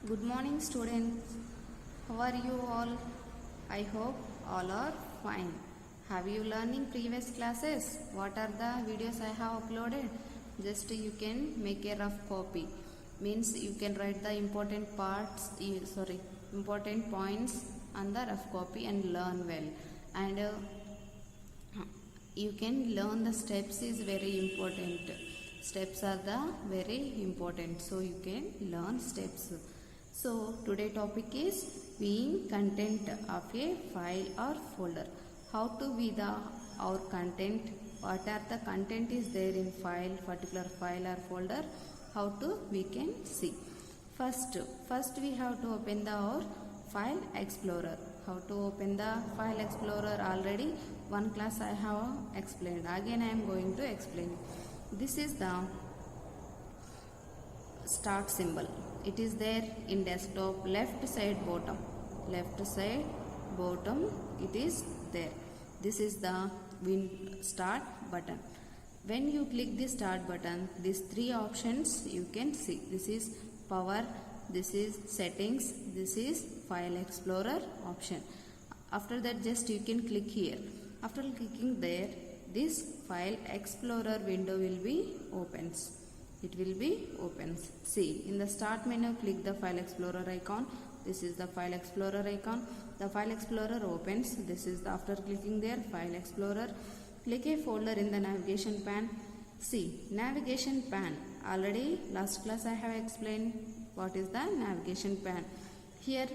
Good morning, students. How are you all? I hope all are fine. Have you learned in previous classes? What are the videos I have uploaded? Just you can make a rough copy. Means you can write the important parts, important points on the rough copy and learn well. And you can learn the steps is very important. Steps are the very important. So you can learn steps. So today topic is viewing content of a file or folder. How to view our content, what are the content is there in file, particular file or folder, how to we can see. First we have to open our file explorer. How to open the file explorer, already one class I have explained. Again I am going to explain. This is the start symbol. It is there in desktop left side bottom. It is there. This is the start button. When you click the start button, these three options you can see. This is power, this is settings, this is file explorer option. After that, just you can click here. After clicking there, this file explorer window will be opens. It will be opens. See, in the start menu, click the file explorer icon. This is the file explorer icon. The file explorer opens. This is the, after clicking there, file explorer. Click a folder in the navigation pan. See, navigation pan. Already last class I have explained what is the navigation pan. Here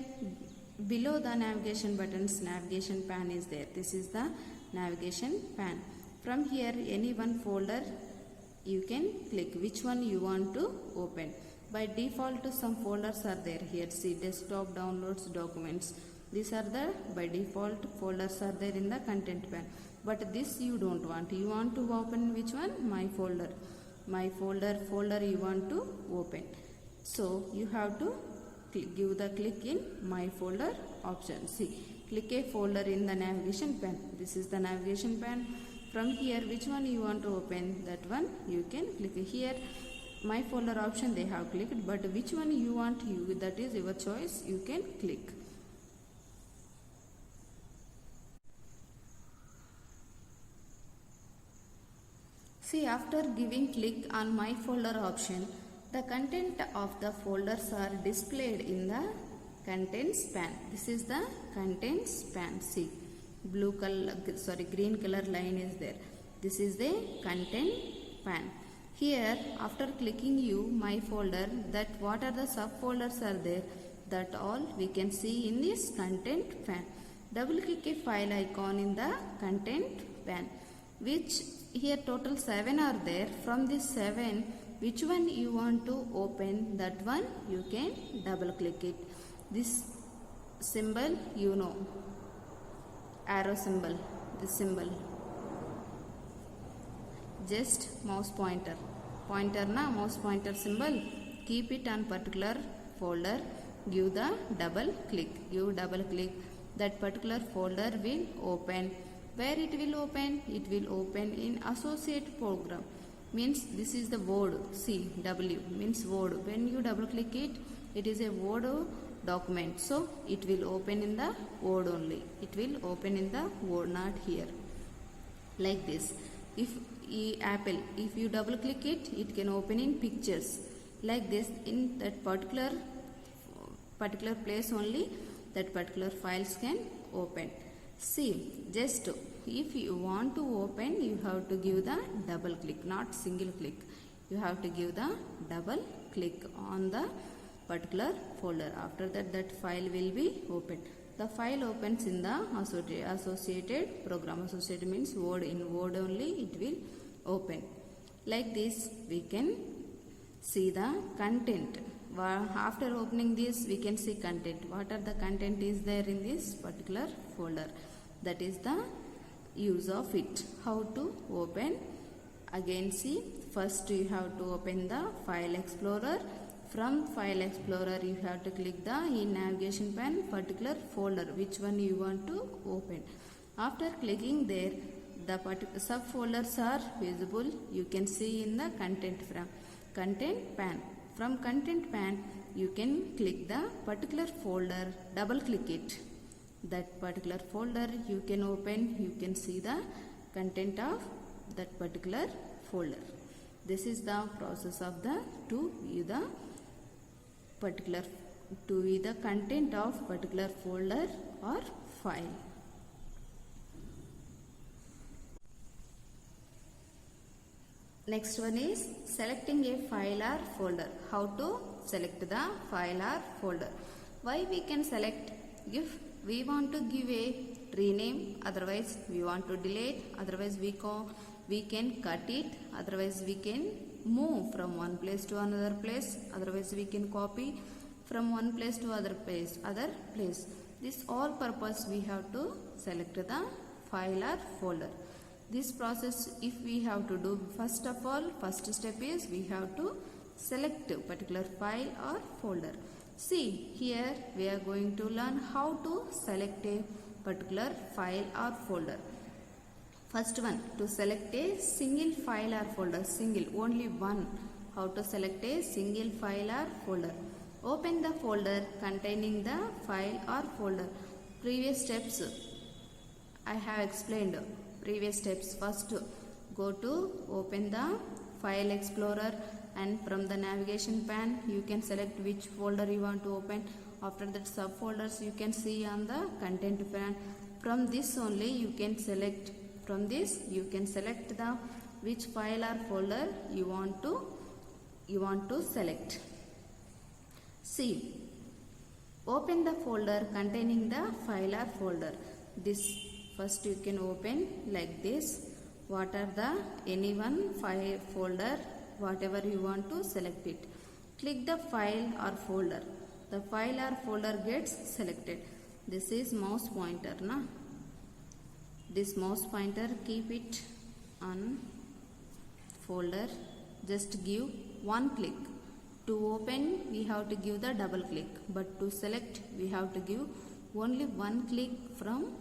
below the navigation buttons, navigation pan is there. This is the navigation pan. From here, any one folder you can click which one you want to open. By default, some folders are there here. See, desktop, downloads, documents. These are the by default folders are there in the content pan. But this you don't want. You want to open which one? My folder. My folder you want to open. So you have to give the click in my folder option. See, click a folder in the navigation pan. This is the navigation pan. From here, which one you want to open, that one you can click here. My folder option they have clicked, but which one you want, that is your choice, you can click. See, after giving click on my folder option, the content of the folders are displayed in the contents pan. This is the contents pan. See, green color line is there. This is the content pan. Here, after clicking my folder, that what are the subfolders are there, that all we can see in this content pan. Double click a file icon in the content pan, which here total 7 are there. From this 7, which one you want to open, that one you can double click it. This symbol, you know, arrow symbol, this symbol, just mouse pointer mouse pointer symbol, keep it on particular folder, give the double click, that particular folder will open. Where it will open? It will open in associate program. Means this is the Word. See, W means Word. When you double click it, it is a Word document. So it will open in the Word only. It will open in the Word, not here. Like this. If Apple, if you double click it, it can open in pictures. Like this, in that particular place only, that particular files can open. See, just if you want to open, you have to give the double click, not single click. You have to give the double click on the particular folder. After that, that file will be opened. The file opens in the associated program. Associated means Word. In Word only it will open. Like this, we can see the content. After opening this, we can see content. What are the content is there in this particular folder? That is the use of it. How to open? Again, see, first you have to open the file explorer. From file explorer, you have to click the in navigation pan particular folder, which one you want to open. After clicking there, the subfolders are visible. You can see in the content pan. from content pane you can click the particular folder, double click it. That particular folder you can open, you can see the content of that particular folder. This is the process of the to view the content of particular folder or file. Next one is selecting a file or folder. How to select the file or folder? Why we can select? If we want to give a rename, otherwise we want to delete, otherwise we can cut it, otherwise we can move from one place to another place, otherwise we can copy from one place to other place. This all purpose we have to select the file or folder. This process if we have to do, first of all, first step is we have to select a particular file or folder. See, here we are going to learn how to select a particular file or folder. First one, to select a single file or folder, single, only one. How to select a single file or folder? Open the folder containing the file or folder. Previous steps I have explained. Previous steps, first go to open the file explorer, and from the navigation pane you can select which folder you want to open. After that, subfolders you can see on the content pane. From this only you can select, from this you can select the which file or folder you want to select. See, open the folder containing the file or folder. This first you can open like this. What are the any one file folder, whatever you want to select it. Click the file or folder. The file or folder gets selected. This is mouse pointer, na? This mouse pointer, keep it on folder. Just give one click. To open we have to give the double click, but to select we have to give only one click from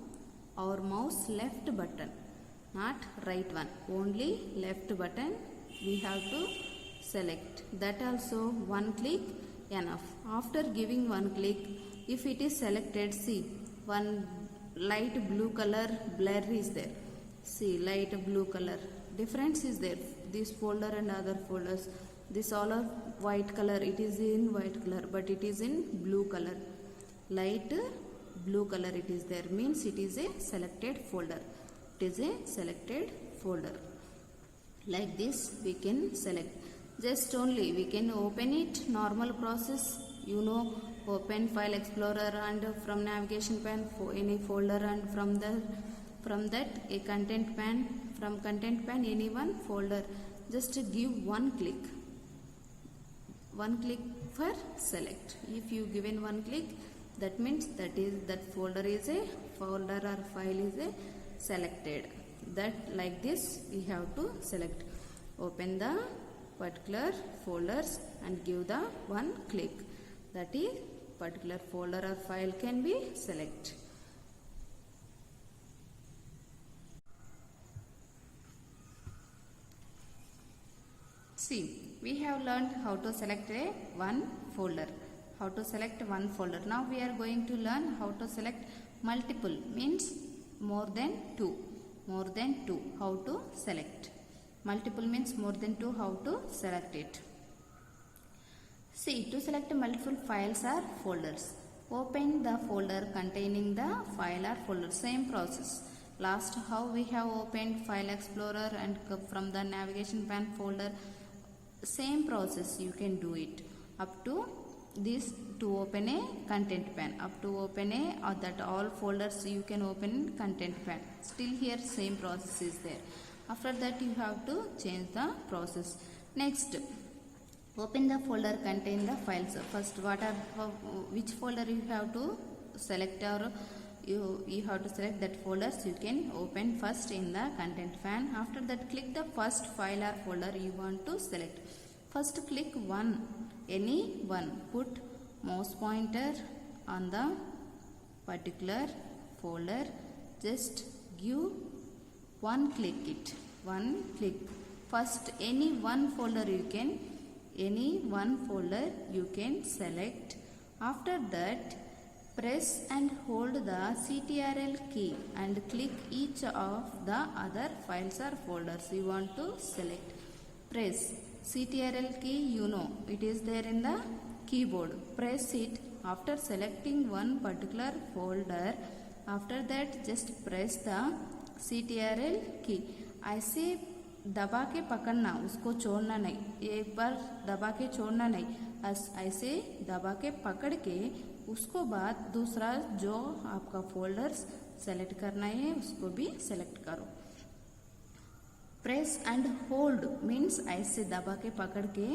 our mouse left button, not right one, only left button we have to select. That also one click enough. After giving one click, if it is selected, see, one light blue color blur is there. See, light blue color difference is there. This folder and other folders, this all are white color, it is in white color, but it is in blue color. Light blue color it is there, means it is a selected folder. It is a selected folder. Like this we can select. Just only we can open it, normal process, you know, open file explorer and from navigation pane for any folder, and from that a content pane, from content pane any one folder. Just give one click for select. If you given one click, that means that folder is a folder or file is a selected. That like this we have to select. Open the particular folders and give the one click. That is particular folder or file can be select. See, we have learned how to select one folder. How to select one folder. Now we are going to learn how to select multiple, means more than two. More than two. How to select. Multiple means more than two. How to select it. See, to select multiple files or folders. Open the folder containing the file or folder. Same process. Last how we have opened file explorer and from the navigation pane folder. Same process you can do it. Up to this, to open a content pane, up to open a that all folders you can open in content pane. Still here same process is there. After that you have to change the process. Next, open the folder contain the files. First, which folder you have to select, or you have to select that folders you can open first in the content pane. After that, click the first file or folder you want to select. First click one, any one. Put mouse pointer on the particular folder. Just give one click it. One click. First any one folder you can any one folder you can select. After that, press and hold the CTRL key and click each of the other files or folders you want to select. Press CTRL key, you know it is there in the keyboard. Press it after selecting one particular folder. After that, just press the CTRL key. ऐसे दबा के पकड़ना, उसको छोड़ना नहीं, एक बार दबा के छोड़ना नहीं, ऐसे दबा के पकड़ के उसको बाद दूसरा जो आपका फोल्डर्स सेलेक्ट करना है उसको भी सेलेक्ट करो. प्रेस एंड होल्ड मीन्स ऐसे दबा के पकड़ के.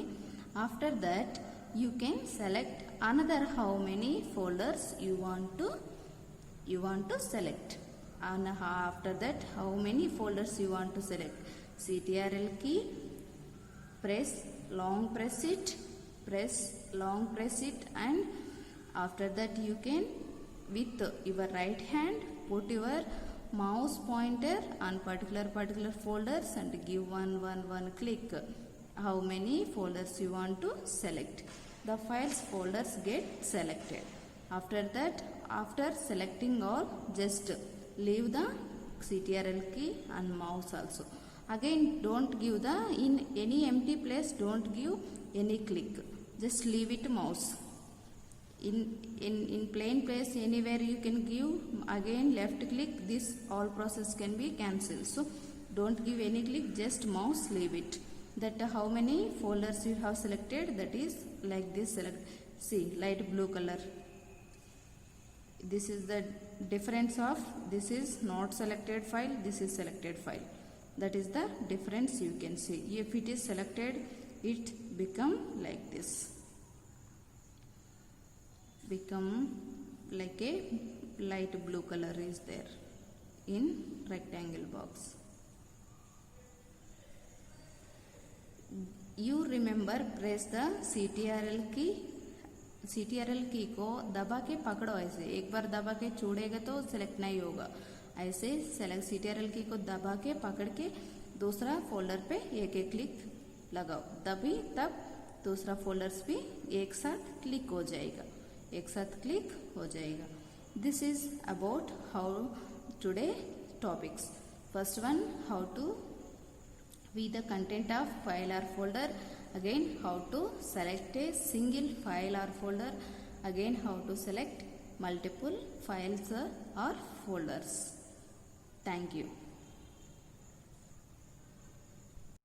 After that you can select another how many folders you want to select, and after that how many folders you want to select. CTRL key, long press it, and after that you can with your right hand put your mouse pointer on particular folders and give one click how many folders you want to select. The files folders get selected. After that, after selecting all, just leave the CTRL key and mouse also. Again, don't give the in any empty place, don't give any click, just leave it mouse. In plain place anywhere you can give again left click, this all process can be cancelled. So don't give any click, just mouse, leave it. That how many folders you have selected, that is like this. Select, see light blue color, this is the difference of this is not selected file, this is selected file. That is the difference you can see. If it is selected, it become like this, become like a light blue color is there in rectangle box. You remember, press the CTRL की को दबा के पकड़ो. ऐसे एक बार दबा के छोड़ेगा तो सेलेक्ट नहीं होगा. ऐसे सेलेक्ट CTRL की को दबा के पकड़ के दूसरा फोल्डर पे एक क्लिक लगाओ, तभी तब दूसरा फोल्डर्स भी एक साथ क्लिक हो जाएगा. This is about how today topics. First one, how to view the content of file or folder. Again, how to select a single file or folder. Again, how to select multiple files or folders. Thank you.